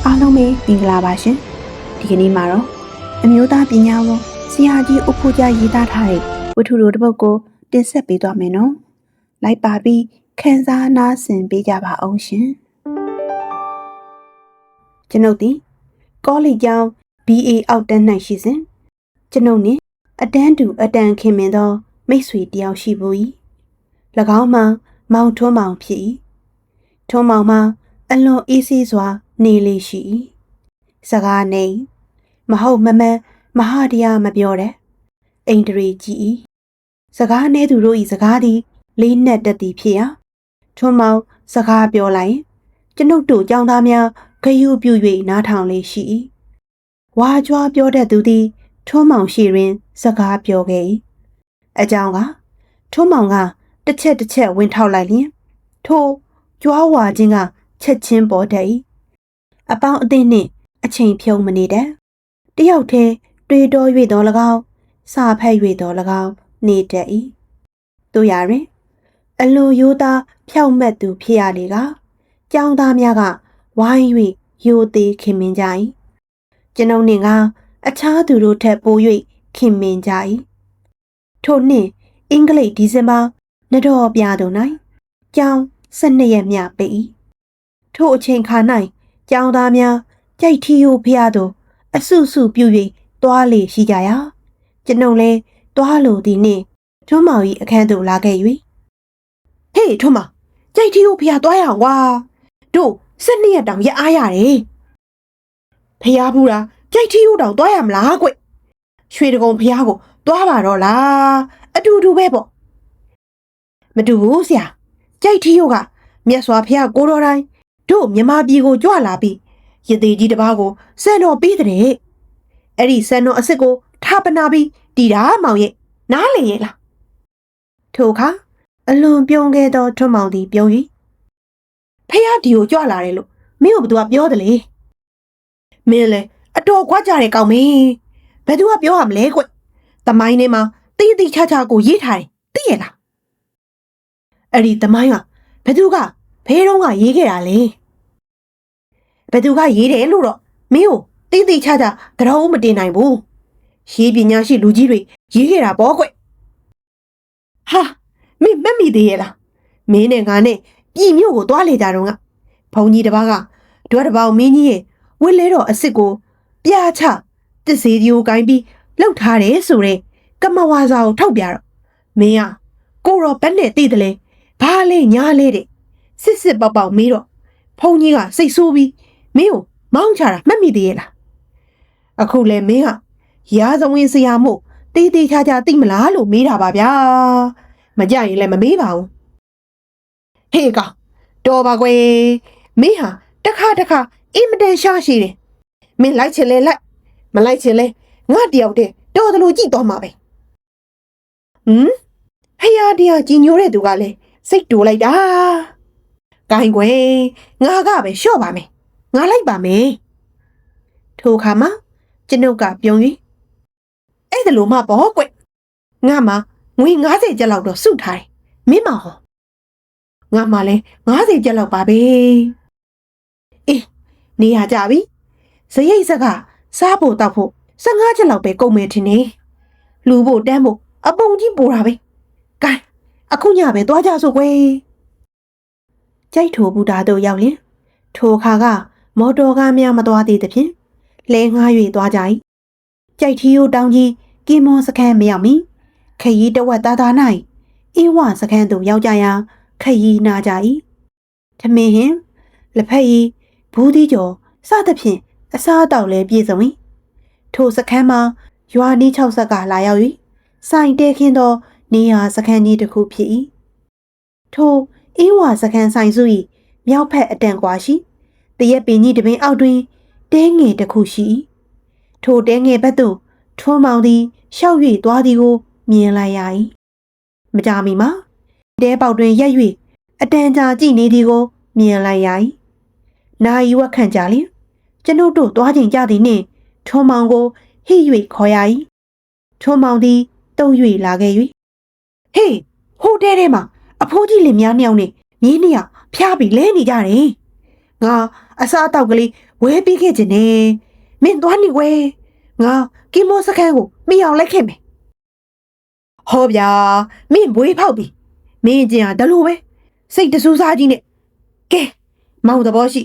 အားလုံးပဲမင်္ဂလာပါရှင်ဒီကနေ့မှာတော့အမျိုးသားပညာဝန်ဆရာကြီးဦးဖိုးကြရေးသားထားတဲ့ဝတ္ထုတော်တစ်ပုဒ်ကိုတင်ဆက်ပေးသွားမယ်နော်လိုက်ပါပြီးခန်းစားနားဆင်ပေးကြပါအောင်ရှင်ကျွန်ုပ်ဒီကောလိပ်ကျောင်း BA အောက်တန်း၌ရှိစဉ်ကျွန်ုပ်နှင့်အတန်းတူအတန်ခင်မင်သောမိတ်ဆွေတယောက်ရှိဘူး၏၎င်းမှာမောင်ထွန်းမောင်ဖြစ်၏ထွန်းမောင်မှာအလွန်အေးဆေးစွာနေလေရှိ၏စကားနေမဟုတ်မမှန်မဟာတရားမပြောတဲ့အိန္ဒြေကြီး၏စကားနေသူတို့၏စကားသည်လေးနက်တတ်သည်ဖြစ်ရာထွန်းမောင်စကားပြောလိုက်ကျွန်ုပ်တို့ကျောင်းသားများဂယုပြု၍နားထောင်လေရှိ၏ဝါကြွားပြောတတ်သူသည်ထွန်းမောင်ရှိတွင်စကားပြောခဲ့၏အကြောင်းကထွန်းမောင်ကတစ်ချက်ဝင်ထောက်လိုက်လျင်ထိုကြွားဝါခြင်းကချက်ချင်းပေါ်တတ်၏အပေါင်းအသင်းနှင့်အချိန်ဖြုံးမနေတတ်တယောက်တည်းတွေးတော၍တော်၎င်းစာဖတ်၍တော်၎င်းနေတတ်၏တို့ရတွင်အလွန်ရိုးသားဖြောင့်မတ်သူဖြစ်ရလေကကျောင်းသားများကဝိုင်း၍ရိုသေးခင်မင်ကြ၏ကျွန်ုပ်နှင့်ကအခြားသူတို့ထက်ပို၍ခင်မင်ကြ၏ထို့နှင့်အင်္ဂလိပ်ဒီဇင်ဘာနတော်ပြသို့၌ကျောင်း12ရက်မြပေ၏ထို့အချိန်ခါ၌ကျောင်းသားများကြိုက်ထီယိုဖျားသို့အစုစုပြု၍တွားလေရှိကြရာကျွန်ုပ်လည်းတွားလိုသည်နှင့်ထွန်းမောင်၏အခန်းသို့လာခဲ့၍ဟေးထွန်းမောင်ကြိုက်ထီယိုဖျားတွားရအောင်ကွာတို့12ရက်တောင်ရအားရတယ်ဖျားဘူးလားကြိုက်ထီယိုတောင်တွားရမလားကွရွှေတကုံဖျားကိုတွားပါတော့လားအတူတူပဲပေါ့မတူဘူးဆရာကြိုက်ထီယိုကမြတ်စွာဘုရားကိုတော်တိုင်းတို့မြမပြည်ကိုကြွလာပြီးရသေးကြီးတစ်ပါးကိုစံတော်ပေးတဲ့အဲ့ဒီစံတော်အစ်စ်ကိုထားပနာပြီးတီတာမောင်ရဲ့နားလေရဲ့လားထိုအခါအလွန်ပြုံးခဲ့သောထွန်းမောင်သည်ပြုံး၍ဖះဒီကိုကြွလာတယ်လို့မင်းတို့ဘသူကပြောတယ်လေမင်းလည်းအတော်ကွာကြတယ်ကောင်မင်းဘယ်သူကပြောရမလဲကွသမိုင်းထဲမှာတိတိချာချာကိုရေးထားတယ်သိရလားအဲ့ဒီသမိုင်းကဘယ်သူကဖေးတုံးကရေးခဲ့တာလေဘယ်သူကရေးတယ်လို့တော့မင်းကိုတိတိချာချာကြောမတင်နိုင်ဘူးရေးပညာရှိလူကြီးတွေရေးခဲ့တာပေါ့ကွဟာမင်းမက်မိသေးရဲ့လားမင်းနဲ့ငါနဲ့ပြည်မြို့ကိုသွားလေကြတော့ကဘုံကြီးတစ်ပါးကတွဲတစ်ပေါင်းမင်းကြီးရဲ့ဝစ်လဲတော်အစ်စ်ကိုပြာချတစ္ဆေဒီကိုကိုင်းပြီးလှုပ်ထားတယ်ဆိုတဲ့ကမဝါစာကိုထောက်ပြတော့မင်းကကိုရောဘက်နဲ့သိတယ်လေဘာလဲညားလဲတဲ့စစ်ပေါက်မေးတော့ဘုံကြီးကစိတ်ဆိုးပြီးမင်းကိုမောင်းချတာမှတ်မိသေးရဲ့လားအခုလဲမင်းကရာဇဝင်ဆရာမို့တေးသေးချာချာသိမလားလို့မေးတာပါဗျာမကြရင်လည်းမမေးပါဘူးဟေးကောင်တော်ပါကွယ်မင်းဟာတခါအင်မတန်ရှားရှိတယ်မင်းလိုက်ချင်လဲလိုက်မလိုက်ချင်လဲငါတယောက်တည်းတော်တယ်လို့ကြည့်တော့မှာပဲဟယားတရားကြီးညိုတဲ့သူကလည်းစိတ်တူလိုက်တာကိုင်းကွယ်ငါကပဲလျှော့ပါမယ်ငါလိုက်ပါမယ်ထိုအခါမှာကျွန်ုပ်ကပြုံး၍အဲ့ဒါလို့မှပေါ့ကွငါမှငွေ90ကျပ်လောက်တော့စုထားတယ်မင်းမဟောငါမှလည်း90ကျပ်လောက်ပါပဲအေးနေရကြပြီဇရိတ်စကစားဖို့တောက်ဖို့15ကျပ်လောက်ပဲကုန်မယ်ထင်တယ်လူဖို့တန်းဖို့အပုံကြီးပို့တာပဲကဲအခုညပဲသွားကြစို့ကွယ်ကြိုက်ထိုဘူတာတို့ရောက်ရင်ထိုအခါကမော်တော်ကားများမသွားသေးသဖြင့်လဲငှား၍သွားကြ၏ကြိုက်ထီယိုတောင်ကြီးကီမွန်စခန်းမရောက်မီခရီးတဝက်သားသား၌အင်းဝစခန်းသို့ရောက်ကြရာခရီးနာကြ၏ထမင်းဟင်လက်ဖက်ရည်ဘူးသီးကျော်စသဖြင့်အစားအသောက်လည်းပြည့်စုံ၏ထိုစခန်းမှာရွာနီး6ဆက်ကလာရောက်၍စိုင်တဲခင်းသောနေရာစခန်းကြီးတစ်ခုဖြစ်၏ထိုအင်းဝစခန်းဆိုင်စု၏မြောက်ဖက်အတန်ကွာရှိတရက်ပင်ကြီးတပင်အောက်တွင်တဲငယ်တစ်ခုရှိ၏ထိုတဲငယ်ဘက်သို့ထွန်းမောင်သည်ရှောက်၍သွားသည်ကိုမြင်လိုက်ရ၏မကြာမီမှာတဲပေါက်တွင်ရက်၍အတန်ကြာကြည့်နေသည်ကိုမြင်လိုက်ရ၏နာယီဝက်ခန့်ကြာလျင်ကျွန်ုပ်တို့သွားချိန်ကြသည်နှင့်ထွန်းမောင်ကိုဟိ၍ခေါ်ရ၏ထွန်းမောင်သည်တုံ့၍လာခဲ့၍ဟေးဟိုတဲထဲမှာအဖိုးကြီးလင်များနှစ်ယောက်နဲ့မြင်းနှစ်ယောက်ဖျားပြီးလဲနေကြတယ်ငါ အစားအသောက်ကလေးဝဲပြီးခဲ့ခြင်းနဲ့မင်းသွားနေဝဲငါကီမိုစခန်းကိုမိအောင်လိုက်ခဲ့မယ်ဟောဗျာမင်းဘွေးဖောက်ပြီမင်းကျင်ဟာဒါလိုပဲစိတ်တဆူစားကြီးနဲ့ကဲမောင်သဘောရှိ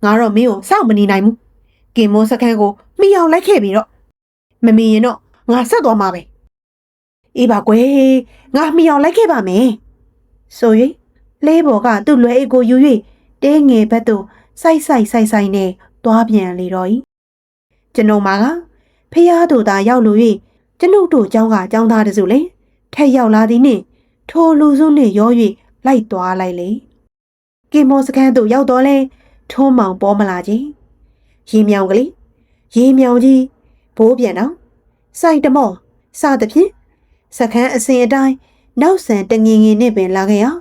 ငါတော့မင်းကိုစောင့်မနေနိုင်ဘူးကီမိုစခန်းကိုမိအောင်လိုက်ခဲ့ပြီတော့မမီရင်တော့ငါဆက်သွားမှာပဲအေးပါကွယ်ငါမိအောင်လိုက်ခဲ့ပါမယ်ဆို၍လေးဘော်ကသူ့လွယ်အိတ်ကိုယူ၍တဲငယ်ဘက်သို့စိုက်နဲ့သွားပြန်လေတော့၏ကျွန်ုပ်မှာကဖះတို့သာရောက်လို့၍ကျွန်ုပ်တို့เจ้าကเจ้าသားတစုလေထက်ရောက်လာသည်နှင့်ထိုလူစုနှင့်ရော၍လိုက်သွားလိုက်လေကီမောစခန်းသို့ရောက်တော့လဲထုံးမောင်ပေါ်မလာခြင်းရေမြောင်ကလေးရေမြောင်ကြီးဘိုးပြန်တော့စိုက်တမော့စသဖြင့်စခန်းအစဉ်အတိုင်းနောက်ဆန်တငင်ငင်နဲ့ပင်လာခဲ့အောင်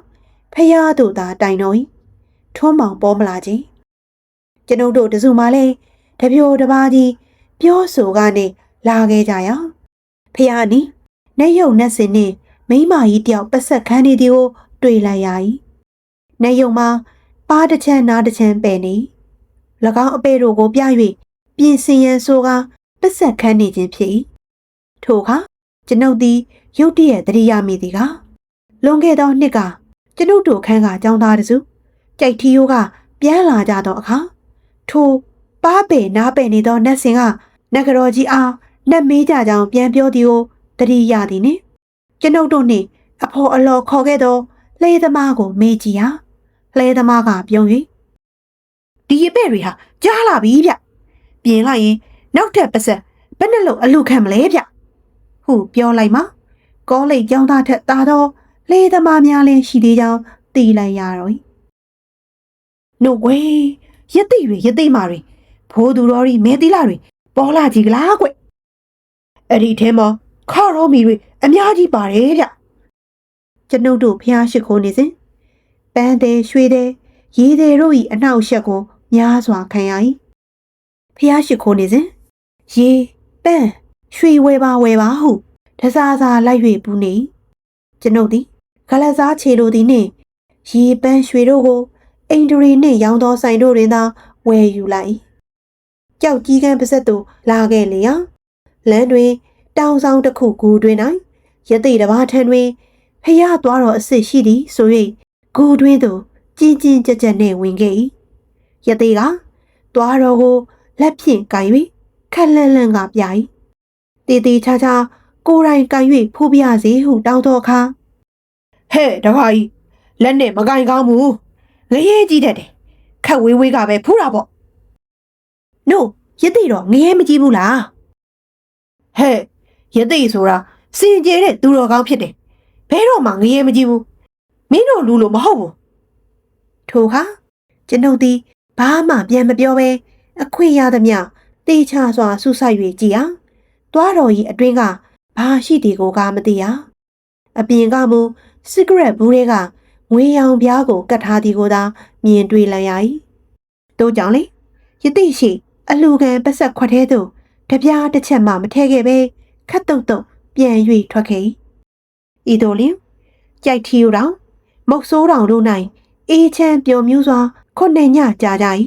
ဖះတို့သာတိုင်တော်၏ထုံးမောင်ပေါ်မလာခြင်းကျွန်ုပ်တို့တစုမှလည်းတပြိုတပါးကြီးပြောဆိုကနေလာခဲ့ကြရအောင်ဖះနီနေယုံနဲ့စင်နှင့်မိမကြီးတယောက်ပတ်ဆက်ခန်းနေသည်ကိုတွေ့လိုက်ရ၏နေယုံမှာပါးတစ်ချမ်းနားတစ်ချမ်းပဲ့နေ၎င်းအပေတို့ကိုပြ၍ပြင်ဆင်ရန်ဆိုကပတ်ဆက်ခန်းနေခြင်းဖြစ်၏ထိုအခါကျွန်ုပ်သည်ရုတ်တရက်သတိရမိသည်ကလွန်ခဲ့သောနှစ်ကကျွန်ုပ်တို့ခန်းကကျောင်းသားတစုကြိုက်ထီယိုးကပြန်လာကြသောအခါထိုပါးပေနားပေနေသောနတ်စင်ကနဂရောကြီးအားနတ်မေးကြကြောင်းပြန်ပြောသည်ကိုသတိရသည်နှင့်ကျွန်ုပ်တို့နှင့်အဖော်အလော်ခေါ်ခဲ့သောလှဲသမားကိုမေးကြည့်ဟာလှဲသမားကပြုံး၍ဒီအပဲ့တွေဟာကြားလာပြီဗျပြင်လိုက်ရင်နောက်ထပ်ပါဆက်ဘယ်နှလုံးအလူခံမလဲဗျဟုပြောလိုက်မှကောလိပ်ကျောင်းသားထက်သာသောလှဲသမားများလည်းရှိသေးကြောင်းသိလိုက်ရတော့၏နှုတ်ဝဲရတိမာတွေဖိုးသူတော်ရီမဲတိလာတွေပေါ်လာကြည့်ကလားကွအဲ့ဒီထဲမှာခါရောမီတွေအများကြီးပါတယ်ဗျကျွန်ုပ်တို့ဖျားရှိခိုးနေစဉ်ပန်းသေးရွှေသေးရေသေးတို့၏အနှောက်အယှက်ကိုများစွာခံရ၏ဖျားရှိခိုးနေစဉ်ရေပန်းရွှေဝဲပါဟုတစားစားလိုက်၍ပူနေကျွန်ုပ်သည်ဂလစားခြေလိုသည်နှင့်ရေပန်းရွှေတို့ကိုအိန္ဒြေနှင့်ရောင်းသောဆိုင်တို့တွင်သာဝယ်ယူလိုက်ကြောက်ကြီးကန်းပါဆက်သို့လာခဲ့လေရာလမ်းတွင်တောင်ဆောင်တစ်ခုကူတွင်၌ရတိတဘာထံတွင်ဖျားသွားတော်အစ်စ်ရှိသည်ဆို၍ကူတွင်သို့ကြင်ကြက်နှင့်ဝင်ခဲ့၏ရတိကသွားတော်ကိုလက်ဖြင့်ကိုင်၍ခက်လန့်လန့်ကပြ၏တေချာကိုယ်တိုင်ကိုင်၍ဖူးပြစေဟုတောင်းသောအခါဟဲ့တခါကြီးလက်နဲ့မကိုင်ကောင်းဘူးငရဲကြီးတတ်တယ်ခက်ဝေးကပဲဖူးတာပေါ့နို့ရတိတော့ငရဲမကြီးဘူးလားဟဲ့ရတိဆိုတာစင်ကြဲတဲ့သူတော်ကောင်းဖြစ်တယ်ဘဲတော့မှငရဲမကြီးဘူးမင်းတို့လူလို့မဟုတ်ဘူးထိုခါကျွန်ုပ်သည်ဘာမှပြန်မပြောဘဲအခွင့်ရသမျှတေချာစွာဆူဆိုက်၍ကြည်အောင်သွားတော်ကြီးအတွင်းကဘာရှိသည်ကိုမသိရအပြင်ကမူစီဂရက်ဘူးတွေကငွေရောင်ပြားကိုကတ်ထားသည်ကိုသာမြင်တွေ့လိုက်ရ၏တို့ကြောင့်လေယသိရှိအလူခံပတ်ဆက်ခွက်သေးသို့တပြားတစ်ချက်မှမထဲခဲ့ပဲခတ်တုတ်ပြန်၍ထွက်ခဲ့ဤသို့လျှင်ကြိုက်ထီတော်မုတ်ဆိုးတော်တို့၌အေးချမ်းပျော်မြူးစွာခုနှစ်ညကြာကြ၏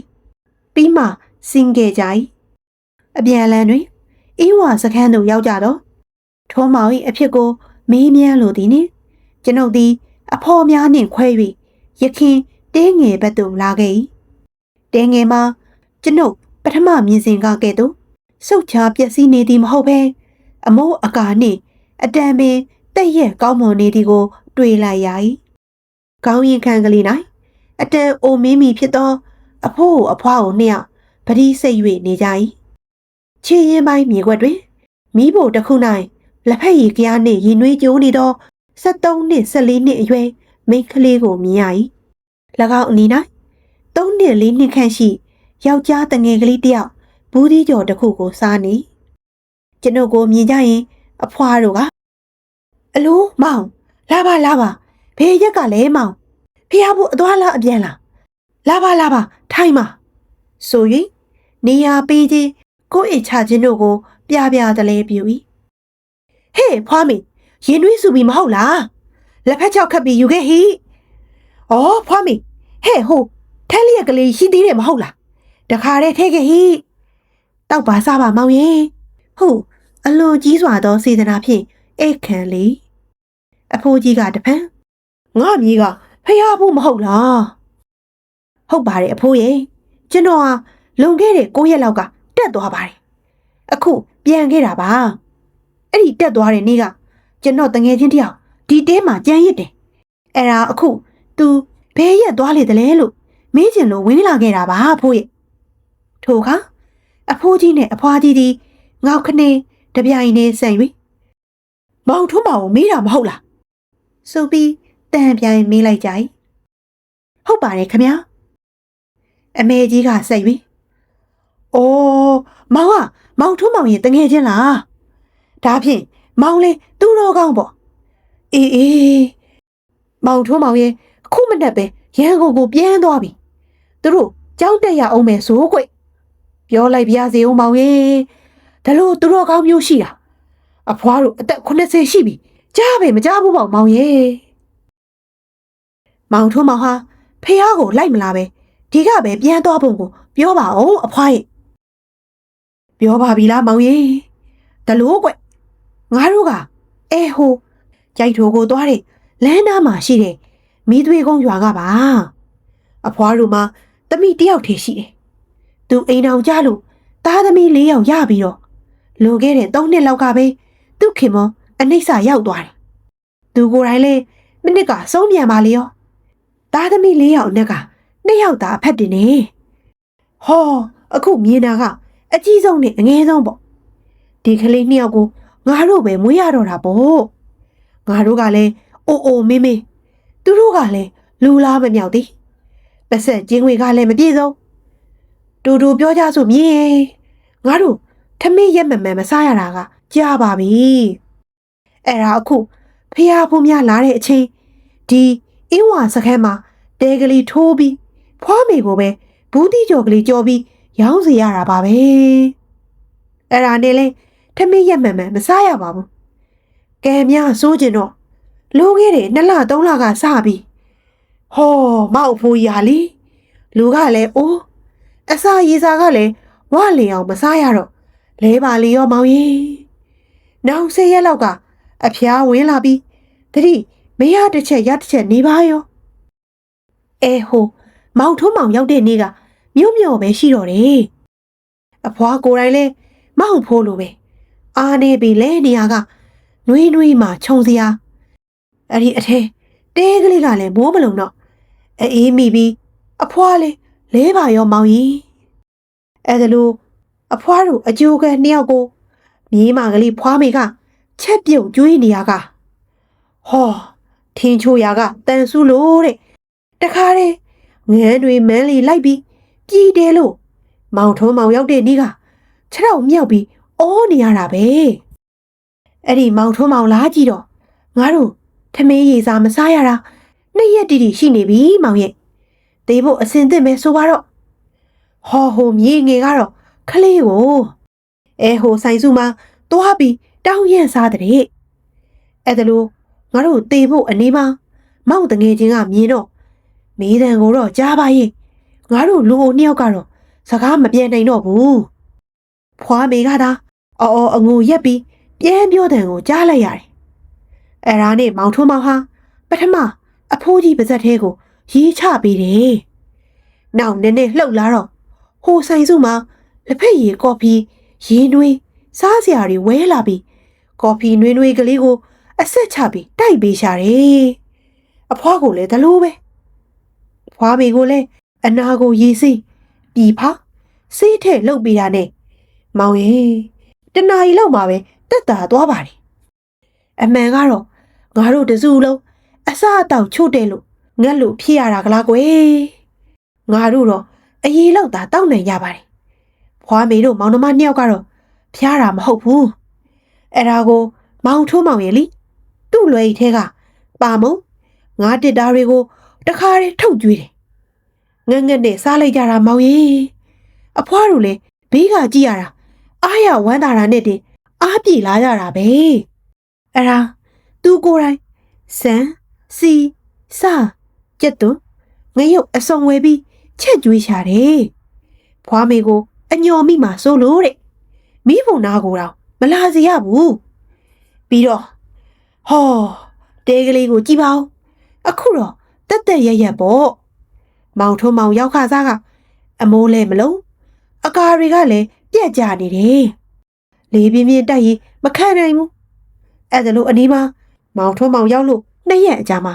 ပြီးမှစင်ခဲ့ကြ၏အပြန်လန်းတွင်အေးဝါစခန်းသို့ရောက်ကြတော့ထုံးမောင်၏အဖြစ်ကိုမေးမြန်းလိုသည်နှင့်ကျွန်ုပ်သည်အဖော်များနှင့်ခွဲ၍ရခင်တဲငယ်ဘက်သို့လာခဲ့၏တဲငယ်မှာကျွန်ုပ်ပထမမြင်စဉ်ကကဲ့သို့စုတ်ချပျက်စီးနေသည်မဟုတ်ဘဲအမိုးအကာနှင့်အတန်ပင်တက်ရက်ကောင်းမွန်နေသည်ကိုတွေ့လိုက်ရ၏ခေါင်းရင်ခံကလေး၌အတန်အိုမင်းမီဖြစ်သောအဖိုးအဖွားကိုနှစ်ယောက်ပတိစိတ်၍နေကြ၏ခြေရင်ပိုင်းမြေခွက်တွင်မိဖို့တစ်ခု၌လက်ဖက်ရည်ကြားနှင့်ရင်နွေးကျိုးနေသော73နှစ်14နှစ်အရွယ်မိန်းကလေးကိုမြင်ရ၏၎င်းအနီး၌3နှစ်4နှစ်ခန့်ရှိယောက်ျားတငယ်ကလေးတစ်ယောက်ဘူးသီးကြော်တစ်ခုကိုစားနေကျွန်ုပ်ကိုမြင်ကြရင်အဖွားတို့ကအလိုးမောင်လာပါဖေးရက်ကလည်းမောင်ဖျားဖို့အသွားလားအပြန်လားလာပါထိုင်ပါဆို၍နေရာပေးခြင်းကိုယ့်အိတ်ချခြင်းတို့ကိုပြတလဲပြူ၏ဟေးဖွားမင်းရင်နှွေးစုပြီးမဟုတ်လားလက်ဖက်ချောက်ခတ်ပြီးယူခဲ့ဟိဩဖွားမင်းဟဲ့ဟိုထဲလျက်ကလေးရှိသေးတယ်မဟုတ်လား တခါတည်းထဲခဲ့ဟိတောက်ပါစားပါမောင်ရဲ့ဟုတ်အလွန်ကြီးစွာသောစေတနာဖြင့်အိတ်ခံလေအဖိုးကြီးကတဖန်ငါမြေးကဖျားဖို့မဟုတ်လားဟုတ်ပါတယ်အဖိုးရဲ့ကျွန်တော်ဟာလွန်ခဲ့တဲ့9ရက်လောက်ကတက်သွားပါတယ်အခုပြန်ခဲ့တာပါအဲ့ဒီတက်သွားတဲ့နေ့ကကျွန်တော်တငယ်ချင်းတယောက်ဒီတဲမှာကြမ်းရစ်တယ်အဲ့ဒါအခု तू ဘဲရက်သွားလေတလဲလို့မေးချင်လို့ဝင်လာခဲ့တာပါအဖိုးရဲ့ထိုခါအဖိုးကြီးနဲ့အဖွားကြီးဒီငေါက်ခနေတပြိုင်နဲ့ဆန်၍မောင်ထွန်းမောင်ကိုမေးတာမဟုတ်လားဆိုပြီးတန်ပြိုင်မေးလိုက်ကြ၏ဟုတ်ပါတယ်ခမအမေကြီးကဆက်၍အိုးမောင်ကမောင်ထွန်းမောင်ရဲ့တငယ်ချင်းလားဒါဖြင့်မောင်လေးသူ့တော်ကောင်းပေါ့အေးမောင်ထွန်းမောင်ရဲ့အခုမနဲ့ပဲရန်ကုန်ကိုပြန်သွားပြီသူတို့ကြောက်တက်ရအောင်မယ်ဆိုကွပြောလိုက်ပြစေဦးမောင်ရဲ့ဒါလို့သူတော်ကောင်းမျိုးရှိတာအဖွားတို့အသက်80ရှိပြီကြားပဲမကြားဘူးပေါ့မောင်ရဲ့မောင်ထွန်းမောင်ဟာဖះကိုလိုက်မလာပဲဒီကပဲပြန်သွားဖို့ကိုပြောပါအောင်အဖွားရဲ့ပြောပါပြီလားမောင်ရဲ့ဒါလို့ကွငါတို့ကဟိုကြိုက်ထိုကိုသွားတဲ့လမ်းသားမှာရှိတဲ့မိသွေးကုန်းရွာကပါအဖွားတို့မှာတမိတယောက်တည်းရှိတယ်သူအိမ်အောင်ကြလို့သားသမီး4ယောက်ရပြီးတော့လွန်ခဲ့တဲ့3နှစ်လောက်ကပဲသူ့ခင်မအနှိမ့်စာရောက်သွားတယ်သူကိုယ်တိုင်လည်းမိနစ်ကဆုံးပြန်ပါလေရောသားသမီး4ယောက်အနက်က2ယောက်သာအဖက်တင်နေဟောအခုမြင်တာကအကြီးဆုံးနဲ့အငယ်ဆုံးပေါ့ဒီကလေး2ယောက်ကိုငါတို့ပဲမွေးရတော့တာပေါ့ငါတို့ကလည်းအိုမေးသူတို့ကလည်းလူလားမမြောက်သည်ပတ်ဆက်ကျင်းဝေကလည်းမပြေဆုံးတူပြောကြစို့မြင်ငါတို့ထမင်းရက်မမှန်မစားရတာကကြာပါပြီအဲ့ဒါအခုဖះဖို့များလာတဲ့အချိန်ဒီအင်းဝါစခန်းမှာတဲကလေးထိုးပြီးဖွားမေကိုပဲဘူးတိကျော်ကလေးကြော်ပြီးရောင်းစီရတာပါပဲအဲ့ဒါနဲ့လဲထမင်းရက်မှန်မစားရပါဘူးကဲများစိုးကျင်တော့လိုခဲ့တဲ့2လ3လကစပြီးဟောမောက်ဖိုးရလီလူကလည်းအိုးအစာရေစာကလည်းဝလင်အောင်မစားရတော့လဲပါလေရောမောင်ကြီးနောက်10ရက်လောက် ကအဖျားဝင်လာပြီးတတိမရတစ်ချက်ရတစ်ချက်နေပါရောဟိုမောင်ထုံးမောင်ရောက်တဲ့နေ့ကမြို့ပဲရှိတော့တယ်အဖွားကိုယ်တိုင်လဲမောင်ဖိုးလိုပဲအားနေပြီလဲနေရကနွေးမှခြုံစရာအဲ့ဒီအထဲတဲကလေးကလည်းမိုးမလုံတော့အေးမိပြီးအဖွားလေးလဲပါရောမောင်ကြီးအဲ့ဒါလို့အဖွားတို့အကျိုးက2ယောက်ကိုမြေးမကလေးဖွားမေကချက်ပြုတ်ကျွေးနေရကဟောထင်းချိုရာကတန်ဆူလို့တဲ့တခါတည်းငန်းတွေမန်းလီလိုက်ပြီးပြည်တယ်လို့မောင်ထုံးမောင်ရောက်တဲ့နေ့ကခြေထောက်မြောက်ပြီးအော်နေရတာပဲအဲ့ဒီမောင်ထုံးမောင်လားကြည့်တော့ငါတို့ထမင်းရေစာမစားရတာ2ရက်တိတိရှိနေပြီမောင်ရဲ့တေးဖို့အစင်သင့်ပဲဆိုပါတော့ဟိုမြေငယ်ကတော့ခလေးကိုဟိုဆိုင်စုမှာသွားပြီးတောင်းရန်စားတဲ့အဲ့ဒါလို့ငါတို့တေးဖို့အနေမှာမောင်တငယ်ချင်းကမြင်တော့မေးတန်ကိုတော့ကြားပါရဲ့ငါတို့လူအုံ2ယောက်ကတော့စကားမပြောနိုင်တော့ဘူးဖွားမေကသာအော်အငိုရက်ပြီးပြန်ပြောတဲ့ကိုကြားလိုက်ရတယ်အဲ့ဒါနဲ့မောင်ထွန်းမောင်ဟာပထမအဖိုးကြီးပါဇက်သေးကိုရေးချပေးတယ်နောက်နည်းနည်းလှုပ်လာတော့ဟိုဆိုင်စုမှာလက်ဖက်ရည်ကော်ဖီရေနွေးစားစရာတွေဝဲလာပြီးကော်ဖီနွေးကလေးကိုအဆက်ချပြီးတိုက်ပေးရှာတယ်အဖွားကိုလည်းဒါလိုပဲဖွားမေကိုလည်းအနာကိုရေးစိပြီးဖာစေးထဲလှုပ်ပေးတာနဲ့မောင်ရဲ့တနာရီလောက်မှာပဲတက်တာသွားပါတယ်အမှန်ကတော့ငါတို့တစုလုံးအစားအသောက်ချို့တယ်လို့ငတ်လို့ဖြစ်ရတာကလားကွယ်ငါတို့တော့အရေးလောက်သာတောက်နိုင်ရပါတယ်ဖွားမေတို့မောင်နှမ2ယောက်ကတော့ဖျားတာမဟုတ်ဘူးအဲ့ဒါကိုမောင်ထိုးမောင်ရဲ့လीသူ့လွယ်ထဲကပါမုံငါတစ်တာတွေကိုတခါတည်းထုတ်ကျွေးတယ်ငက်နဲ့စားလိုက်ကြတာမောင်ရဲ့အဖွားတို့လည်းဘေးကကြည့်ရတာအားရဝမ်းသာတာနဲ့တင်အားပြေလာကြတာပဲအဲ့ဒါသူကိုယ်တိုင်စံစီစကြက်သွငရုတ်အစုံဝဲပြီးချက်ကျွေးရှာတယ် ဖွားမေကိုအညော်မိမှာစိုးလို့တဲ့မိဖို့နာကိုတော့မလာစေရဘူးပြီးတော့ဟောတဲကလေးကိုကြည့်ပါဦးအခုတော့တက်တက်ရရက်ပေါ့မောင်ထုံးမောင်ရောက်ခစားကအမိုးလဲမလုံးအကာတွေကလည်းပြက်ကြနေတယ်လေပြင်းပြင်းတိုက်ရင်မခံနိုင်ဘူးအဲ့ဒါလို့အနီးမှာမောင်ထုံးမောင်ရောက်လို့2 ရက်အကြာမှာ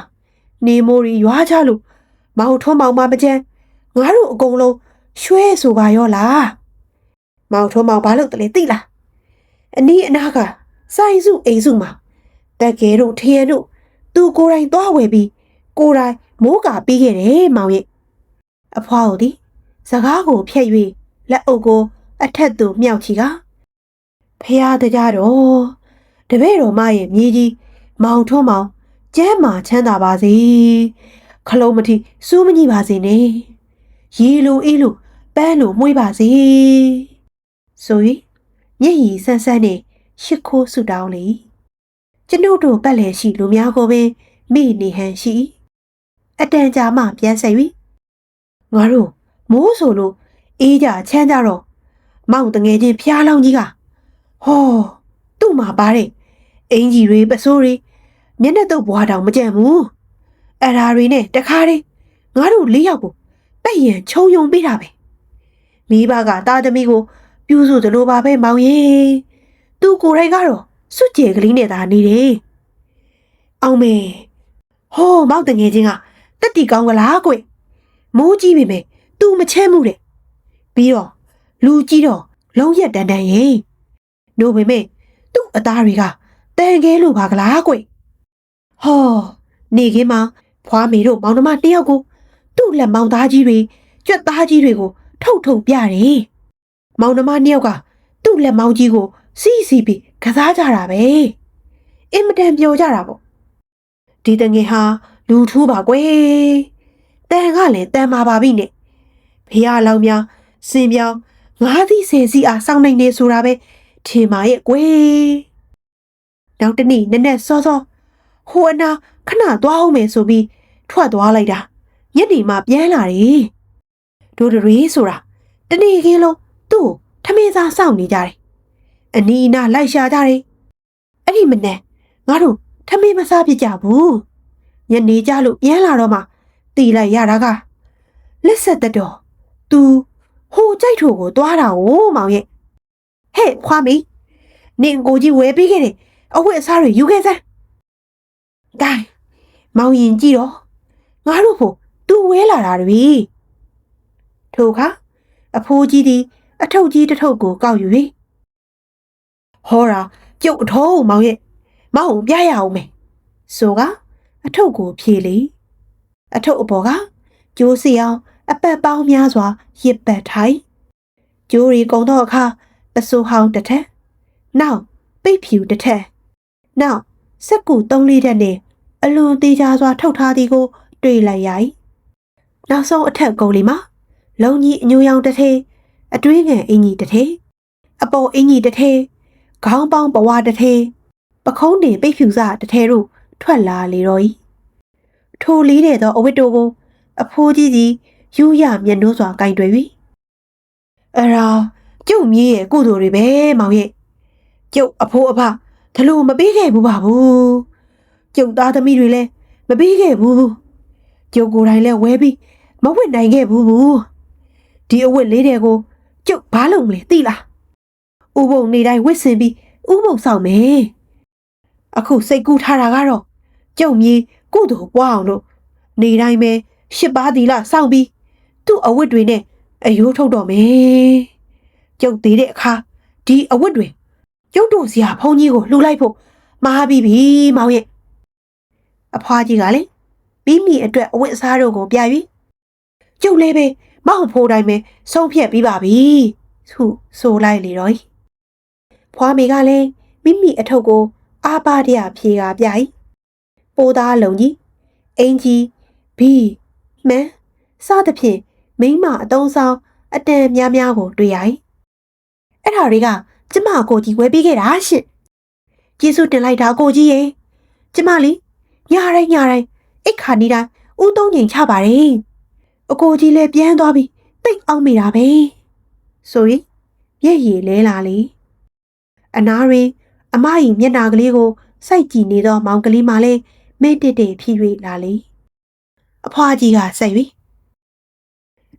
နေမိုးရီရွာချလို့မောင်ထုံးမောင်မပကြံငါတို့အကုန်လုံးရွှဲဆိုပါရောလားမောင်ထုံးမောင်ဘာလို့တလဲသိလားအနီးအနားကစိုင်းစုအိမ်စုမှာတက်ကဲတို့ထရန်တို့သူကိုယ်တိုင်သွားဝယ်ပြီးကိုယ်တိုင်မိုးကာပြီးခဲ့တယ်မောင်ရဲ့အဖွားတို့ဒီစကားကိုဖျက်၍လက်အုပ်ကိုအထက်သို့မြောက်ချီကဖះတကြတော့တပည့်တော်မရဲ့မြေကြီးမောင်ထုံးမောင်ကျမ်းမာချမ်းသာပါစေခလုံးမထီစူးမကြီးပါစေနဲ့ရေလိုအေးလိုပန်းလိုမှုေးပါစေဆို၍မျက်ရည်ဆန်းဆန်းနဲ့ရှ िख ိုးဆူတောင်းလေကျွန်ုပ်တို့ပတ်လည်ရှိလူများကိုပင်မိနေဟန်ရှိအတန်ကြာမှပြန်ဆက်၍ငါတို့မိုးဆိုလို့အေးကြချမ်းကြတော့မောင်တငယ်ချင်းဖျားလောင်းကြီးကဟောသူ့မှာပါတဲ့အင်ကြီးတွေပစိုးတွေမျက်နှာတုပ်ဘွားတောင်မကြံဘူးအဲ့ဓာတွေနဲ့တခါတည်းငါတို့4 ယောက်ကိုပတ်ရင်ခြုံယုံပေးတာပဲမိဘကတာသမီးကိုပြူစုသလိုပါပဲမောင်ရဲ့သူကိုယ်တိုင်ကတော့စွတ်ကြဲကလေးနဲ့သာနေတယ်အောင်မေဟောမောင်တငယ်ချင်းကတက်တီကောင်းကလားကွမိုးကြီးပြီမယ်သူမချမ်းမှုတဲ့ပြီးတော့လူကြီးတော့လုံးရက်တန်တန်ရဲ့နို့ပေမဲ့သူ့အသားတွေကတန်ခဲလို့ပါကလားကွဟောနေခင်းမှာဖွားမေတို့မောင်နှမ2 ယောက်ကိုသူ့လက်မောင်သားကြီးတွေကြွက်သားကြီးတွေကိုထုတ်ပြတယ်မောင်နှမ2 ယောက်ကသူ့လက်မောင်ကြီးကိုစီးပြီးကစားကြတာပဲအင်မတန်ပျော်ကြတာပေါ့ဒီတငယ်ဟာလူထူးပါကွယ်တန်ကလည်းတန်ပါပါပြီနဲ့ဖေးရလောင်များစင်ပြောင်း9 စီး10 စီးအားစောင်းနိုင်နေဆိုတာပဲထင်ပါရဲ့ကွယ်နောက်တနေ့နက်နက်စောစောဟိုအနာခဏသွားအောင်မယ်ဆိုပြီးထွက်သွားလိုက်တာညနေမှပြန်လာတယ်တို့တွေဆိုတာတနေ့ခင်းလုံးသူ့ထမင်းစားစောင့်နေကြတယ်အနီးအနားလိုက်ရှာကြတယ်အဲ့ဒီမနဲ့ငါတို့ထမင်းမစားဖြစ်ကြဘူးညနေကြလို့ပြန်လာတော့မှတီးလိုက်ရတာကလက်ဆက်တတော်သူဟိုကြိုက်ထိုကိုသွားတာကိုမောင်ရဲ့ဟဲ့ခွာမီနင်ကိုကြီးဝဲပြီးခဲ့တယ်အဝတ်အစားတွေယူခဲ့စမ်းဂိုင်းမောင်ရင်ကြည့်တော့ငါတို့ဖို့သူဝဲလာတာတွေထို့ခါအဖိုးကြီးသည်အထုပ်ကြီးတစ်ထုပ်ကိုကောက်ယူ၍ဟောတာကျုပ်အထုံးမောင်ရဲ့မောင်ပြရအောင်မယ်ဆိုကအထုပ်ကိုဖြေလေအထုပ်အပေါ်ကကျိုးစီအောင်အပတ်ပေါင်းများစွာရစ်ပတ်ထိုင်ကျိုးရီကုံတော့အခါပစိုးဟောင်းတစ်ထက်နောက်ပိတ်ဖြူတစ်ထက်နောက်စက်ကူ3-4တက်နဲ့အလွန်သေးချာစွာထုတ်ထားသည်ကိုတွေ့လိုက်ရ၏နောက်ဆုံးအထက်ကုန်းလေးမှာလုံကြီးအညိုရောင်တစ်ထည်အတွင်းငယ်အင်ကြီးတစ်ထည်အပေါ်အင်ကြီးတစ်ထည်ခေါင်းပေါင်းပဝါတစ်ထည်ပခုံးတင်ပိတ်ဖြူစတစ်ထည်တို့ထွက်လာလေတော့၏ထိုလေးတဲ့သောအဝတ်တို့ကိုအဖိုးကြီးကြီးယူရမျက်နှိုးစွာကင်တွယ်၍အရာကျုပ်မြေးရဲ့ကုသိုလ်တွေပဲမောင်ရဲ့ကျုပ်အဖိုးအဖဒါလို့မပေးခဲ့ဘူးပါဘူးကျုပ်သားသမီးတွေလည်းမပေးခဲ့ဘူးကျုပ်ကိုယ်တိုင်လည်းဝဲပြီးမဝတ်နိုင်ခဲ့ဘူးဒီအဝတ်လေးတွေကိုကျုပ်ဘာလုပ်မလဲသိလားဥပုံနေတိုင်းဝတ်ဆင်ပြီးဥပုံဆောင်မယ်အခုစိတ်ကူးထားတာကတော့ကျုပ်မြေးကုသိုလ်ပွားအောင်လို့နေတိုင်းပဲ8 ပါးသီလစောင့်ပြီးသူ့အဝတ်တွေနဲ့အယိုးထုတ်တော့မယ်ကျုပ်သေးတဲ့အခါဒီအဝတ်တွေကျုပ်တို့စရာဖုန်းကြီးကိုလှူလိုက်ဖို့မှားပြီးပြီမောင်ရဲ့အဖွားကြီးကလည်းမိမိအတွက်အဝတ်အစားတို့ကိုပြ၍ကျုပ်လည်းပဲမောင်ဖိုးတိုင်းပဲဆုံးဖြတ်ပြီးပါပြီသူဆိုလိုက်လေတော့ဖွားမေကလည်းမိမိအထုပ်ကိုအာပါတရဖြေကပြ၏ပိုးသားလုံးကြီးအင်ကြီးဘီမှန်စသဖြင့်မိမအတုံးဆောင်အတန်များများကိုတွေ့ရ၏အဲ့ဒါတွေကကျမကိုကြီးဝဲပြီးခဲ့တာရှင့်ကျေးဇူးတင်လိုက်တာကိုကြီးရေကျမလေးညာတိုင်းအိတ်ခါနေတိုင်းဦး3 ချိန်ချပါတယ်အကိုကြီးလည်းပြန်သွားပြီးတိတ်အောင်မိတာပဲ ဆိုရင်မျက်ရည်လဲလာလေအနားရင်အမကြီးမျက်နှာကလေးကိုစိုက်ကြည့်နေသောမောင်ကလေးမှလည်းမဲတစ်တဲ့ဖြစ်၍လာလေအဖွားကြီးကဆက်၍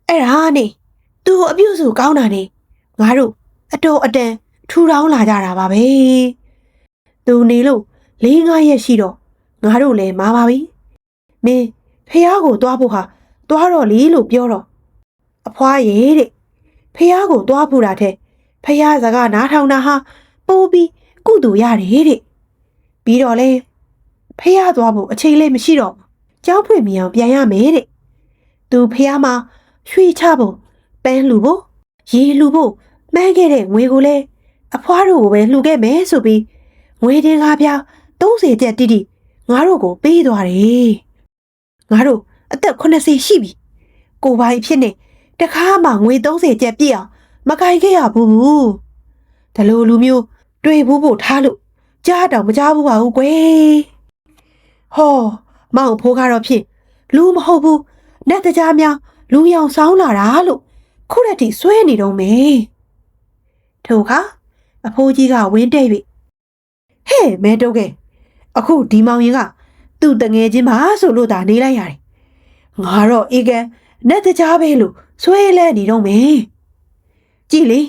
အဲ့ဒါနဲ့သူ့အပြုစုကောင်းတာနဲ့ငါတို့အတော်အတန်ထူထောင်းလာကြတာပါပဲသူနေလို့4-5 ရက်ရှိတော့ငါတို့လည်းမာပါပြီမင်းဖះကိုသွားဖို့ဟာသွားတော့လေလို့ပြောတော့အဖွားရဲ့တဲ့ဖះကိုသွားဖို့တာတဲ့ဖះစကားနားထောင်တာဟာပိုးပြီးကုတူရတယ်တဲ့ပြီးတော့လေဖះသွားဖို့အချိန်လေးမရှိတော့ကြောက်ဖွင့်မြင်အောင်ပြန်ရမယ်တဲ့သူဖះမှာရွှေချဖို့ပန်းလူဖို့ရေလူဖို့မှန်းခဲ့တဲ့ငွေကိုလည်းအဖွားတို့ကိုပဲလှူခဲ့မယ်ဆိုပြီးငွေတင်ကားပြား30ကျပ်တိတိငါတို့ကိုပေးသွားတယ်ငါတို့အသက်80ရှိပြီကိုပိုင်ဖြစ်နေတခါမှငွေ30ကျပ်ပြည့်အောင်မကင်ခဲ့ရဘူးဒါလိုလူမျိုးတွေ့ဖို့ထားလို့ကြားတော့မကြားဘူးပါဘူးကွယ်ဟောမောင်ဖိုးကတော့ဖြစ်လူမဟုတ်ဘူးနတ်တကြားများလူရောင်ဆောင်းလာတာလို့ခုရက်ထိဆွဲနေတော့မယ်ထို့ခါအဖိုးကြီးကဝင်းတဲ့၍ဟဲ့မဲတုတ်ကဲအခုဒီမောင်ရင်ကသူ့တငယ်ချင်းပါဆိုလို့သာနေလိုက်ရတယ်ငါတော့အေကန်နတ်တကြားပဲလို့ဆွဲလဲနေတော့မယ်ကြည်လေ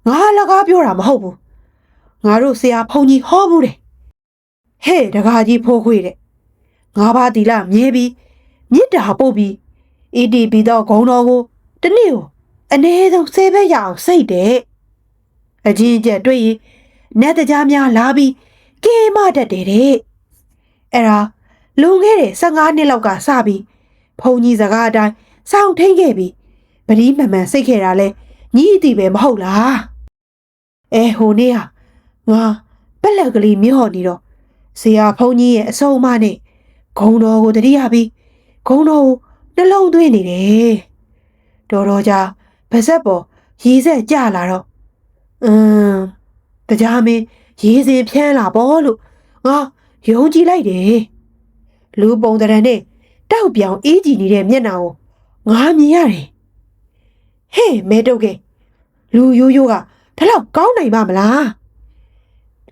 ငါလကားပြောတာမဟုတ်ဘူးငါတို့ဆရာဖုန်ကြီးဟောဘူးတယ်ဟဲ့တကားကြီးဖိုးခွေတဲ့ငါးပါးတီလာမြဲပြီးမြစ်တာပို့ပြီးအေးတီပြီးတော့ဂုံတော်ကိုတနေ့ကိုအနည်းဆုံး10 ဘက်ရအောင်စိတ်တဲ့အချင်းကျက်တွေ့ရင်နတ်တကြားများလာပြီးကေးမတတ်တယ်တဲ့အဲ့ဒါလွန်ခဲ့တဲ့15 နှစ်လောက်ကစပြီးဖုန်ကြီးစကားအတိုင်းစောင့်ထိန်ခဲ့ပြီးပတိမှန်မှန်စိတ်ခဲ့တာလဲညီအတီပဲမဟုတ်လားဟိုနေ့ဟာငါပက်လက်ကလေးမြော့နေတော့ဆရာဖုန်ကြီးရဲ့အဆုံးအမနဲ့ဂုံတော်ကိုတတိယပြီးဂုံတော်ကိုနှလုံးသွင်းနေတယ်တော်ကြာဗစက်ပေါ်ရေဆက်ကြလာတော့တရားမင်းရေစင်ဖြန်းလာပေါ့လို့ငါယုံကြည်လိုက်တယ်လူပုံတရံနဲ့တောက်ပြောင်အေးကြည့်နေတဲ့မျက်နှာကိုငါမြင်ရတယ်ဟဲ့မဲတုတ်ကလူရိုးရိုးကဒါလောက်ကောင်းနိုင်ပါမလား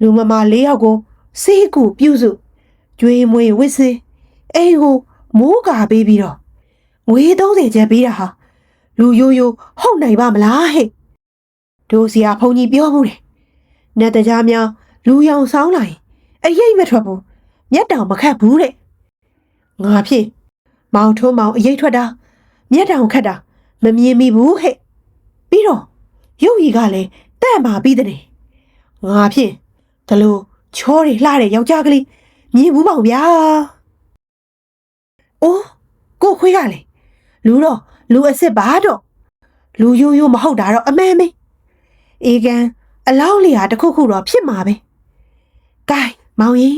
လူမမ4 ယောက်ကိုစေးကူပြုစုကျွေးမွေးဝစ်စင်အိမ်ကိုမိုးကာပေးပြီးတော့ငွေ30ကျပ်ပေးတာဟာလူရိုးရိုးဟုတ်နိုင်ပါမလားဟဲ့တို့စီယာဖုန်ကြီးပြောမှုတယ်နတ်တကြားများလူရောင်ဆောင်းလာရင်အရေးမထွက်ဘူးမျက်တောင်မခတ်ဘူးတဲ့ငါဖြစ်မောင်ထုံးမောင်အရေးထွက်တာမျက်တောင်ခတ်တာမမြင်မိဘူးဟဲ့ပြီးတော့ရုပ်ရည်ကလည်းတဲ့မှာပြီးတဲ့ငါဖြစ်ဒါလို့ချောတွေလှတဲ့ယောက်ျားကလေးမြင်ဘူးပေါ့ဗျာအိုးကိုခွေးကလေလူအစ်စ်ပါတော့လူရိုးရိုးမဟုတ်တာတော့အမှန်ပဲအေကန်အလောင်းလေးဟာတခုခုတော့ဖြစ်မှာပဲကဲမောင်ရင်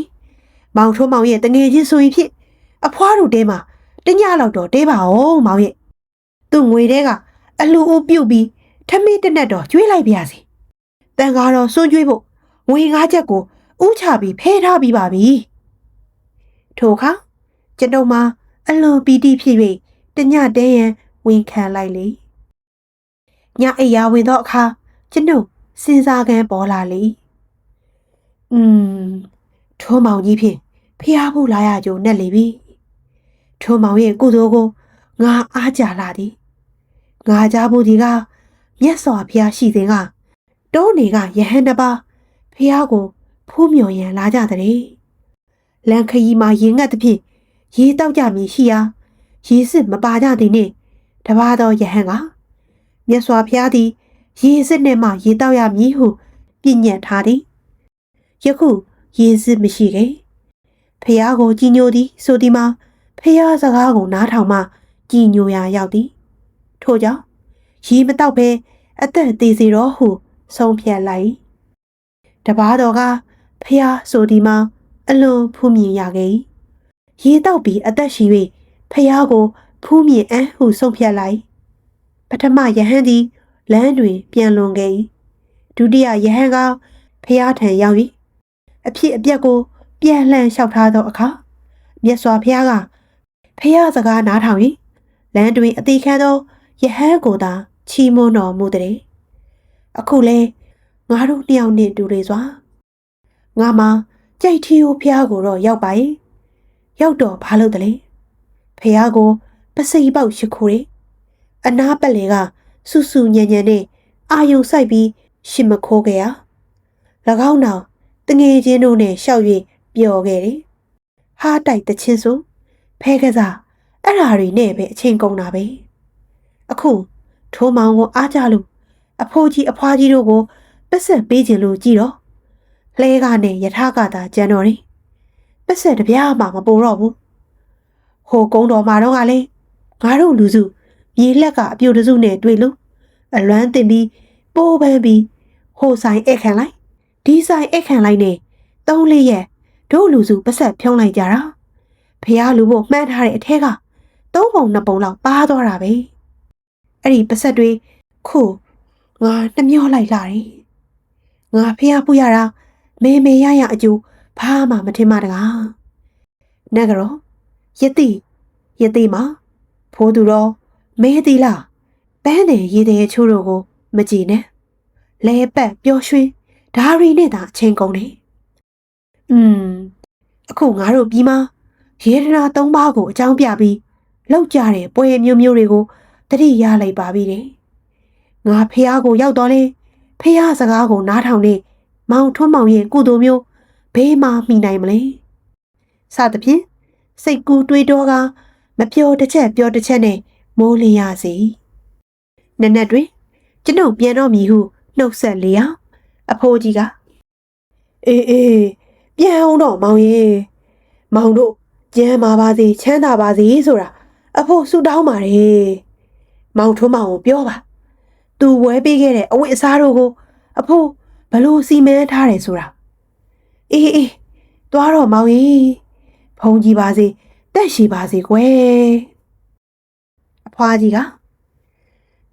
မောင်ထုံးမောင်ရဲ့တငယ်ချင်းဆိုရင်ဖြစ်အဖွားတို့တဲမှာတညလောက်တော့တဲပါအောင်မောင်ရဲ့သူ့ငွေတဲကအလှူအိုးပြုတ်ပြီးထမင်းတနက်တော့ကျွေးလိုက်ပါစေတန်ကားတော့စွန့်ကျွေးဖို့ငွေ5 ချက်ကိုဥချပြီးဖဲထားပြီးပါပြီထို့ခါကျွန်တော်မှာအလွန်ပီတိဖြစ်၍တညတဲရန်ဝင်ခံလိုက်လေညအိယာဝင်တော့အခါကျွန်တော်စဉ်းစားကန်းပေါ်လာလေထိုးမောင်ကြီးဖြင့်ဖျားဖို့လာရကြုံနဲ့လေပြီထိုးမောင်ရဲ့ကုသိုလ်ကိုငါအားကြလာသည်ငါကြားဖို့ဒီကမြတ်စွာဘုရားရှိစဉ်ကတောနေကယဟန်တစ်ပါးဖျားကိုဖူးမြော်ရန်လာကြတဲ့လန်ခရီမှာရင်ငတ်သည်ဖြင့်ရေတောက်ကြမည်ရှိရာရေစစ်မပါကြသည်နှင့်တပါးသောယဟန်ကမြတ်စွာဘုရားသည်ရေစစ်နှင့်မှရေတောက်ရမည်ဟုပြညတ်ထားသည်ယခုရေစစ်မရှိခဲ့ဖျားကိုကြီးညိုသည်ဆိုသည်မှာဖျားစကားကိုနားထောင်မှကြီးညိုရာရောက်သည်ထို့ကြောင့်ရေမတောက်ဘဲအသက်သေးစီတော့ဟုဆုံးဖြတ်လိုက်တပါးတော်ကဖျားဆိုသည်မှာအလွန်ဖူးမြင်ရခဲ့ရေတောက်ပြီးအသက်ရှိ၍ဖျားကိုဖူးမြင်အံ့ဟုဆုံးဖြတ်လိုက်ပထမယဟန်သည်လမ်းတွင်ပြန်လွန်ခဲ့ဒုတိယယဟန်ကဖျားထံရောက်၍အဖြစ်အပျက်ကိုပြန်လှန်လျှောက်ထားသောအခါမြတ်စွာဘုရားကဖျားစကားနားထောင်၍လမ်းတွင်အသေးခံသောယဟန်ကိုသာချီးမွမ်းတော်မူတဲ့ အခုလဲငါတို့တယောက်နဲ့တူလေစွာငါမှကြိတ်ထီကိုဖះကိုတော့ရောက်ပါရဲ့ရောက်တော့ဘာလို့တလဲဖះကိုပစိပေါက်ရှိခိုးတယ်အနားပက်လေကဆူဆူညံ့ညံ့နဲ့အာယုံဆိုင်ပြီးရှင်မခိုးခဲ့ရ၎င်းနောက်တငယ်ချင်းတို့နဲ့ရှောက်၍ပျော်ခဲ့တယ်ဟားတိုက်တချင်းဆိုဖဲကစားအဲ့ဓာတွေနဲ့ပဲအချိန်ကုန်တာပဲအခုထိုးမောင်ကိုအားကြလို့အဖိုးကြီးအဖွားကြီးတို့ကိုပတ်ဆက်ပေးခြင်းလို့ကြည်တော့လှဲကနဲ့ယထာကသာကြံတော်တယ်ပတ်ဆက်တပြားမှမပိုတော့ဘူးဟိုကုန်းတော်မှာတော့ကလည်းငါတို့လူစုမြေလက်ကအပြိုတစုနဲ့တွေ့လို့အလွမ်းတင်ပြီးပိုးပန်းပြီးဟိုဆိုင်အိတ်ခံလိုက်ဒီဆိုင်အိတ်ခံလိုက်နဲ့3-4ရက်တို့လူစုပတ်ဆက်ဖြုံးလိုက်ကြတာဖះလူဖို့မှန်းထားတဲ့အထက်က3 ပုံ 2 ပုံလောက်ပါသွားတာပဲအဲ့ဒီပတ်ဆက်တွေခုငါနှမျောလိုက်လာတယ်ငါဖះပူရတာမေမေရရအကျိုးဘာမှမထင်ပါတကားနဂရောယတိမဖိုးသူတော့မဲသီလားပန်းတယ်ရေးတဲ့ချိုးတို့ကိုမကြည့်နဲ့လဲပတ်ပျော်ရွှင်ဓာရီနဲ့သာအချိန်ကုန်တယ်အခုငါတို့ပြီးမှရေဒနာ3ပါးကိုအကြောင်းပြပြီးလောက်ကြတဲ့ပွဲမျိုးတွေကိုတတိရလိုက်ပါပြီတဲ့ငါဖះကိုရောက်တော့လေဖះစကားကိုနားထောင်နေမောင်ထွန်းမောင်ရဲ့ကုသိုလ်မျိုးဘေးမှမိနိုင်မလဲစသဖြင့်စိတ်ကူးတွေးတော့ကမပြောတစ်ချက်ပြောတစ်ချက်နဲ့မိုးလင်းရစီနက်နက်တွင်ကျွန်ုပ်ပြန်တော့မည်ဟုနှုတ်ဆက်လျောက်အဖိုးကြီးကအေးပြန်အောင်တော့မောင်ရေမောင်တို့ကျမ်းမာပါစေချမ်းသာပါစေဆိုတာအဖိုးဆုတောင်းပါတယ်မောင်ထွန်းမောင်ကိုပြောပါသူဝဲပေးခဲ့တဲ့အဝတ်အစားတို့ကိုအဖိုးဘလို့စီမံထားတယ်ဆိုတာအေးသွားတော့မောင်ရေဖုန်ကြီးပါစေတက်ရှိပါစေကွယ်အဖွားကြီးက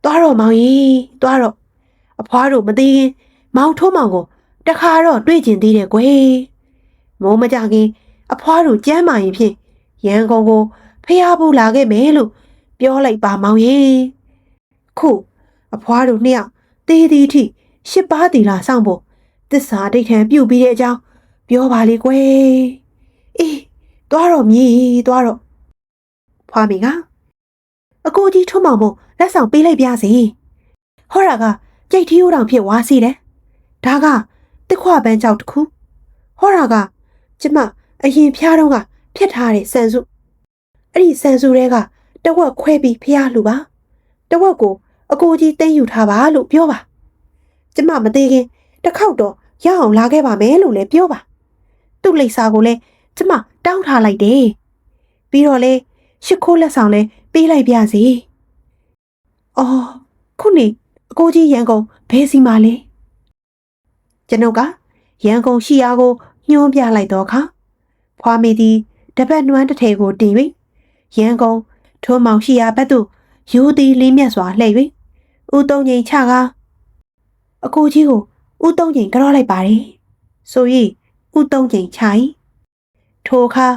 သွားတော့မောင်ရေသွားတော့အဖွားတို့မသိရင်မောင်ထုံးမောင်ကိုတခါတော့တွေ့ကျင်သေးတယ်ကွယ်မိုးမကြခင်အဖွားတို့ကျမ်းမာရင်ဖြင့်ရန်ကုန်ကိုဖျားဖို့လာခဲ့မယ်လို့ပြောလိုက်ပါမောင်ရေခုအဖွားတို့နှစ်ယောက်တေးသေးထိ8 ပါးတီလာဆောင်ဖို့သစ္စာဒိဋ္ဌံပြုတ်ပြီးတဲ့အကြောင်းပြောပါလေကွယ်အေးသွားတော့မြည်သွားတော့ဖွားမိကအကိုကြီးထွန်းမောင်မို့လက်ဆောင်ပေးလိုက်ပြစေဟောတာကကြိတ်ထီးဦးတောင်ဖြစ်ဝါစီတယ်ဒါကတစ်ခွပန်းကြောက်တစ်ခုဟောတာကကျမအရင်ဖျားတော့ကဖြတ်ထားတဲ့ဆန်စုအဲ့ဒီဆန်စုတွေကတဝက်ခွဲပြီးဖျားလူပါတဝက်ကိုအကိုကြီးသိမ်းယူထားပါလို့ပြောပါကျမမသေးခင်တစ်ခေါက်တော့ရအောင်လာခဲ့ပါမယ်လို့လည်းပြောပါသူ့လိပ်စာကိုလည်းကျမတောင်းထားလိုက်တယ်ပြီးတော့လေရှ िख ိုးလက်ဆောင်လည်းပေးလိုက်ပြစီအော်ခုနေအကိုကြီးရန်ကုန်ဘယ်စီမှာလဲကျွန်ုပ်ကရန်ကုန်ရှိရာကိုညွှန်းပြလိုက်တော့ခါဖွာမိသည်တပတ်နွမ်းတစ်ထည်ကိုတင်၍ရန်ကုန်ထွန်းမောင်ရှိရာဘက်သို့ယူသည်လေးမြတ်စွာလှည့်၍ဦးသုံးငိန်ချကားအကိုကြီးကိုဦးသုံးငိန်ကြောလိုက်ပါတယ်ဆို၍ဦးသုံးငိန်ချ၏ထိုအခါ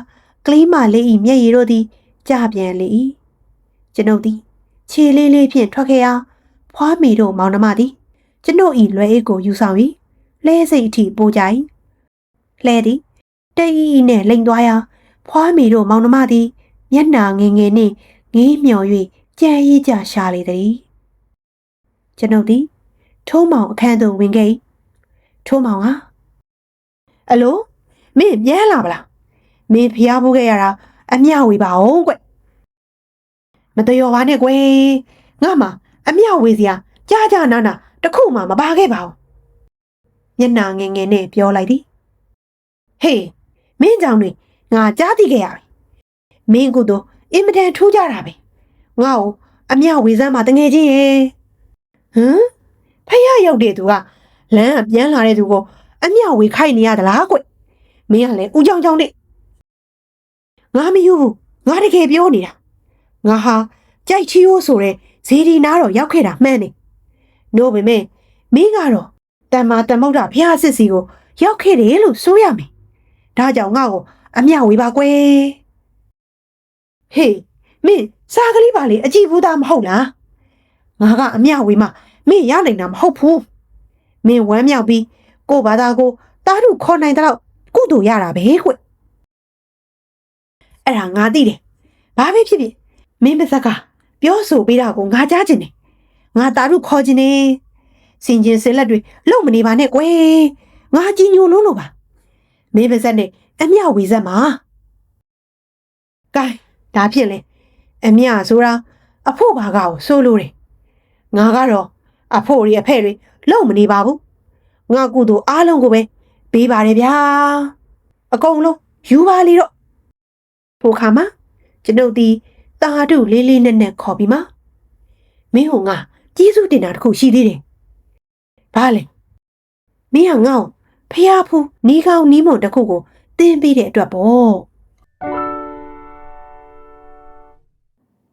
ကလေးမလေး၏မျက်ရည်တို့သည်ကြပြန်လေ၏ကျွန်ုပ်သည်ခြေလေးဖြင့်ထွက်ခဲ့ရာဖွားမိတို့မောင်နှမသည်ကျွန်ုပ်၏လွယ်အိတ်ကိုယူဆောင်၍လဲစိတ်အထိပို့ကြ၏လှဲသည်တိတ်ဤနှင့်လိန်သွားရာဖွားမိတို့မောင်နှမသည်မျက်နှာငယ်ငယ်နှင့်ငေးမျော်၍ကြံရည်ကြရှာလေသည်ကျွန်ုပ်သည်ထိုးမောင်အခန်းသို့ဝင်ခဲ့၏ထိုးမောင်ကအလိုမင်းမြဲလာပလားမင်းဖျားဖို့ခဲ့ရတာအမျှဝေပါအောင်ကွမတရောပါနဲ့ကွယ်ငါမှအမျှဝေစရာကြာနာတခုမှမပါခဲ့ပါဘူးမျက်နှာငယ်ငယ်နဲ့ပြောလိုက်သည်ဟေးမင်းကြောင့်တွေငါကြားသိခဲ့ရပြီမင်းကတော့အင်မတန်ထူးကြတာပဲငါ့ကိုအမျှဝေစမ်းမှာတငယ်ချင်းရဲ့ဖျားရောက်တဲ့သူကလမ်းကပြန်လာတဲ့သူကိုအမျှဝေခိုက်နေရသလားကွမင်းကလည်းဦးကြောင်နဲ့ငါမယူဘူးငါတကယ်ပြောနေတာငါဟာကြိုက်ချီယိုးဆိုတဲ့ဇေဒီနာတော့ရောက်ခဲ့တာမှန်းနေနို့ပေမဲ့မင်းကတော့တမ္မာတမုဒ္ဒဘုရားစစ်စီကိုရောက်ခဲ့တယ်လို့ဆိုရမယ်ဒါကြောင့်ငါ့ကိုအမျှဝေပါကွယ်ဟေးမင်းစားကလေးပါလေအကြည့်ဘူးသားမဟုတ်လားငါကအမျှဝေမှမင်းရနိုင်တာမဟုတ်ဘူး မင်းဝမ်းမြောက်ပြီးကိုဘာသာကိုတားထုခေါ်နိုင်တဲ့တော့ကုသိုလ်ရတာပဲကွအဲ့ဒါငါသိတယ်ဘာပဲဖြစ်ဖြစ်မင်းပါဇက်ကပြောဆိုပေးတာကိုငါကြားချင်တယ်ငါတားထုခေါ်ချင်တယ်စင်ကျင်စင်လက်တွေလုံမနေပါနဲ့ကွယ်ငါကြီးညိုလုံးလို့ပါမင်းပါဇက်နဲ့အမျှဝေဇက်မှာကဲဒါဖြစ်လေအမျှဆိုတာအဖို့ဘာကောဆိုလို့တယ်ငါကတော့အဖို့တွေအဖဲ့တွေလုံမနေပါဘူးငါကုသိုလ်အားလုံးကိုပဲပေးပါတယ်ဗျာအကုန်လုံးယူပါလေတော့ဖိုခါမှာကျွန်ုပ်ဒီတာထုလေးလေးနက်နက်ခေါ်ပြီးမှမင်းဟိုငါကြီးစုတင်တာတခုရှိသေးတယ်ဘာလဲမင်းကငါ့ကိုဖျားဖူးနီးကောင်းနီးမွန်တခုကိုတင်းပေးတဲ့အတွက်ပေါ့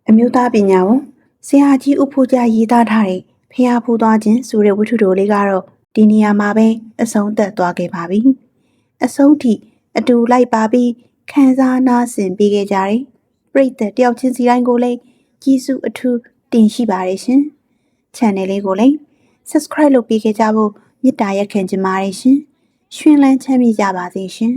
အမျိုးသားပညာဝန်ဆရာကြီးဦးဖိုးကြရေးသားထားတဲ့ဖျားဖူးသွားခြင်းဆိုတဲ့ဝတ္ထုတော်လေးကတော့ဒီနေရာမှာပဲအဆုံးသတ်သွားခဲ့ပါပြီအဆုံးထိအတူလိုက်ပါပြီးခံစားနာဆင်ပေးခဲ့ကြတယ်ပရိသတ်တယောက်ချင်းစီတိုင်းကိုလည်းကြီးစုအထူးတင်ရှိပါတယ်ရှင် channel လေးကိုလည်း subscribe လုပ်ပေးခဲ့ကြဖို့မေတ္တာရက်ခံချင်ပါတယ်ရှင်ရွှင်လန်းချမ်းမြေ့ကြပါစေရှင်